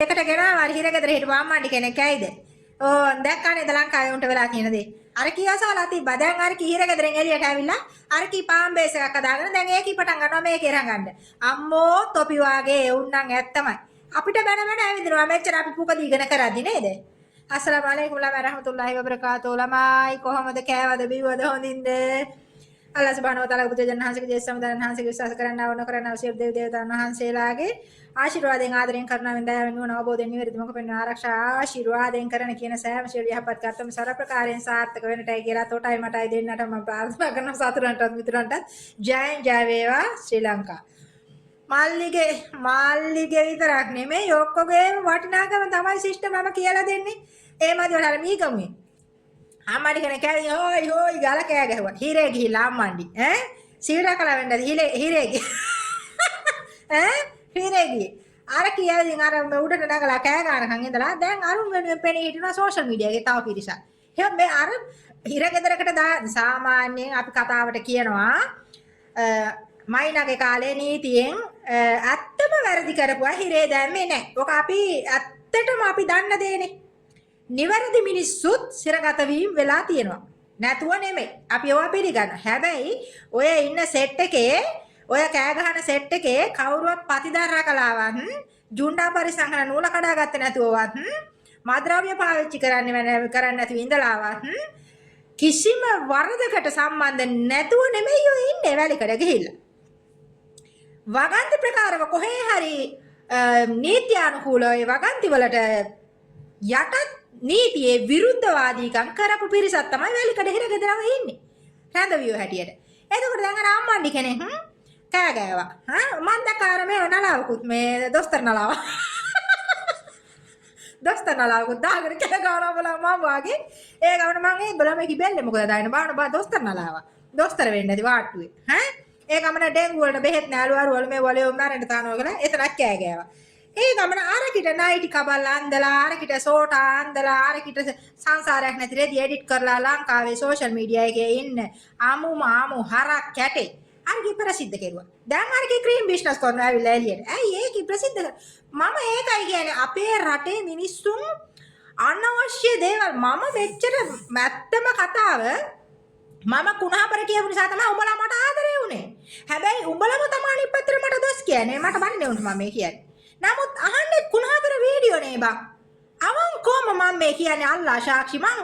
එකට ගෙනාවා හිරගෙදර හිටපු අම්මණ්ඩි කෙනෙක් ඇයිද? ඕ දැක්කනේ ද ලංකාවේ උන්ට වෙලා තියෙන දේ. අර කීයසාලා තිබ්බා. දැන් අර කී හිරගෙදරෙන් එළියට ඇවිල්ලා අර කී පාම් බේස් එකක් අදාගෙන දැන් ඒකී පටන් ගන්නවා මේකේ රඟන්න. අම්මෝ තොපි වාගේ උන්නම් ඇත්තමයි. අපිට බැන බැන ඇවිදිනවා මෙච්චර අපි පුක දීගෙන කරද්දි නේද? අස්සලාමු අලයිකුම් රහමතුල්ලාහි වබරකාතුහ්. ළමයි කොහමද කෑවද බිව්වද හොඳින්ද? අල්ලාහ් සුබ්හානහු වතාලා බුදුජන් වහන්සේගේ ජේස් සමුදාන වහන්සේගේ විශ්වාස කරන්නා වුණ කරන්නා සියලු දේව දේවතාවුන් වහන්සේලාගේ ආශිර්වාදයෙන් ආදරයෙන් කරුණාවෙන් දයාවෙන් නුවණ අවබෝධයෙන් නිවැරදි මොක පෙන්වන ආරක්ෂා ආශිර්වාදයෙන් කරන කියන සෑම සියලු යහපත් කර්තම සර ප්‍රකාරයෙන් සාර්ථක වෙන්නටයි කියලා තොටයි මටයි දෙන්නට මම ප්‍රාර්ථනා කරනවා සතුරන්ටත් මිතුරන්ටත් ජයෙන් ජය වේවා ශ්‍රී ලංකා. මාල්ලිගේ විතරක් නෙමෙයි ඔක්කොගේම වටිනාකම තමයි සිස්ටම් මම කියලා දෙන්නේ. ඒ මදි වල මීගමුවේ අම්මඩි කෙනෙක් ඇවිත් හොයි හොයි ගාලා කෑ ගැහුවා. හිරේ ගිහිල්ලා අම්මණ්ඩි ඈ සීරා කලා වෙන්නද හිරේ ගිහ ඈ හිරේ ගියේ අර කියාවින් අර උඩට නගලා කෑ ගන්නකන් ඉඳලා දැන් අරුන් වෙනුවෙන් පෙනී හිටිනවා සෝෂල් මීඩියා එකේ තව පිරිසක්. එහෙනම් මේ අර හිරගෙදරකට සාමාන්‍යයෙන් අපි කතාවට කියනවා මයිනගේ කාලේ නීතියෙන් ඇත්තම වැරදි කරපුවා හිරේ දැම්මේ නැහැ. ඔක අපි ඇත්තටම අපි දන්න දෙන්නේ. නිවැරදි මිනිස්සුත් සිරගත වීම වෙලා තියෙනවා. නැතුව නෙමෙයි. අපි ඒවා පිළිගන්න. හැබැයි ඔය ඉන්න සෙට් එකේ ඔය කෑ ගහන සෙට් එකේ කවුරුවත් පතිදරා කලාවත් ජුණ්ඩා පරිසංහන නූල කඩාගත්තේ නැතුවවත් මද්‍රව්‍ය පාවිච්චි කරන්නේ නැතුව ඉඳලාවත් කිසිම වරදකට සම්බන්ධ නැතුව නෙමෙයි ඔය ඉන්නේ වැලිකඩ ගිහිල්ලා. වගන්ති ප්‍රකාරව කොහේ හරි නීත්‍යානුකූලව ඒ වගන්ති වලට යටත් නීතියේ විරුද්ධවාදීකම් කරපු පිරිසක් තමයි වැලිකඩ හිරගෙදරම ඉන්නේ. රැඳවියෝ හැටියට. එතකොට දැන් අර අම්මණ්ඩි කෙනෙක් කෑ ගෑවා. මන් දැක්කාර මේ නලාවකුත් මේ දොස්තර නලාව. දොස්තර නලාවකුත් දාගෙන කෑ ගානවා බලා මම වාගේ. ඒ ගමන මං ඒ බලා මේකි බෙල්ලේ මොකද දාගෙන බාන බා දොස්තර නලාව. දොස්තර වෙන්නේ නැති වාට්ටුවේ. ඒ ගමන ඩෙන්ගු වලට බෙහෙත් නෑලු අරවල මේ වලේ උම්නාරෙන්ට තානවා කියලා එතනක් කෑ ගෑවා. ඒ ගමන අරකිට නයිටි කබල් අන්දලා අරකිට සෝටා අන්දලා අරකිට සංසාරයක් නැති රෙදි එඩිට් කරලා ලංකාවේ සෝෂල් මීඩියා එකේ ඉන්න ආමු හරක් කැටේ අරකි ප්‍රසිද්ධ කෙරුවා. දැන් අරකි ක්‍රීම් බිස්නස් කරනවා ඇවිල්ලා එළියට. ඇයි ඒක ප්‍රසිද්ධ මම ඒකයි කියන්නේ අපේ රටේ මිනිස්සුන් අනවශ්‍ය දේවල් මම මෙච්චර මැත්තම කතාව මම කුණහපර කියපු නිසා තමයි උඹලා මට ආදරේ උනේ. හැබැයි උඹලම තමයි අනිත් පැත්තට මට දොස් කියන්නේ. මට බන්නේ උන්ට මම මේ කියන්නේ. නමුත් අහන්නේ කුණහපර වීඩියෝ නේ බං. අවංකවම මම මේ කියන්නේ අල්ලා සාක්ෂි මං